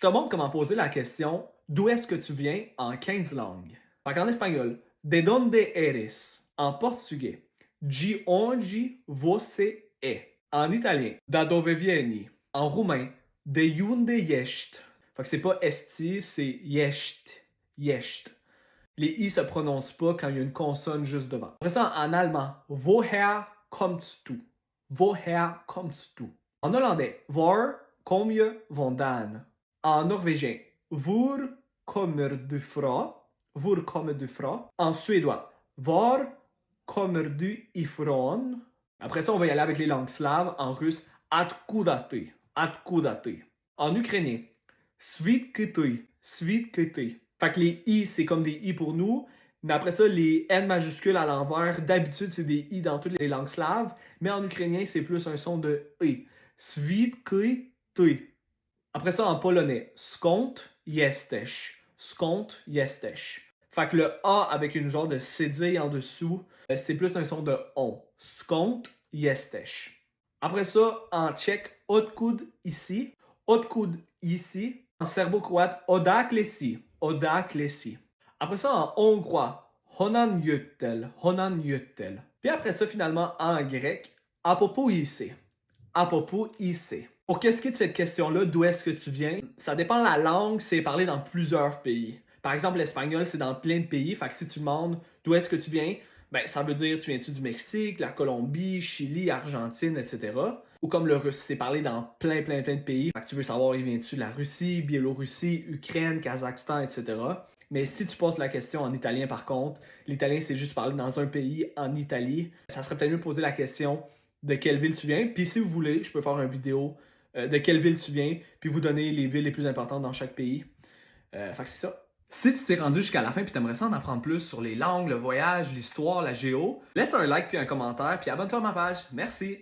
te montre comment poser la question d'où est-ce que tu viens en 15 langues. Fait qu'en espagnol, de donde eres? En portugais, de onde você é? En italien, da dove vieni? En roumain, de unde ești? Fait que c'est pas esti, c'est ești. Ești. Les i se prononcent pas quand il y a une consonne juste devant. Après ça, en allemand, woher kommst du? Woher kommst du? En hollandais, var kom je vandaan? En norvégien, hvor kommer du fra? Hvor kommer du fra? En suédois, var kommer du ifrån? Après ça, on va y aller avec les langues slaves. En russe, откуда ты? Откуда ты? En ukrainien, звідки ти? Звідки ти? Fait que les i, c'est comme des i pour nous. Mais après ça, les N majuscules à l'envers, d'habitude, c'est des i dans toutes les langues slaves. Mais en ukrainien, c'est plus un son de e. Звідки ти? Après ça, en polonais, skąd jesteś? Skąd jesteś? Fait que le A avec une genre de cédille en dessous, c'est plus un son de on. Skąd jesteś? Après ça, en tchèque, odkud ici. Odkud ici. En serbo-croate, odaklesi. Odaklesi. Après ça, en hongrois, honnan jöttel. Honnan jöttel. Puis après ça, finalement, en grec, apopoïsé. Apopoïsé. Pour qu'est-ce qui est de cette question-là, d'où est-ce que tu viens? Ça dépend de la langue, c'est parlé dans plusieurs pays. Par exemple, l'espagnol, c'est dans plein de pays. Fait que si tu demandes d'où est-ce que tu viens, ben ça veut dire tu viens-tu du Mexique, la Colombie, Chili, Argentine, etc. Ou comme le russe, c'est parlé dans plein de pays. Fait que tu veux savoir, il vient-tu de la Russie, Biélorussie, Ukraine, Kazakhstan, etc. Mais si tu poses la question en italien, par contre, l'italien, c'est juste parlé dans un pays, en Italie. Ça serait peut-être mieux de poser la question de quelle ville tu viens. Puis si vous voulez, je peux faire une vidéo de quelle ville tu viens, puis vous donner les villes les plus importantes dans chaque pays. Fait que c'est ça. Si tu t'es rendu jusqu'à la fin et tu aimerais ça en apprendre plus sur les langues, le voyage, l'histoire, la géo, laisse un like puis un commentaire, puis abonne-toi à ma page. Merci!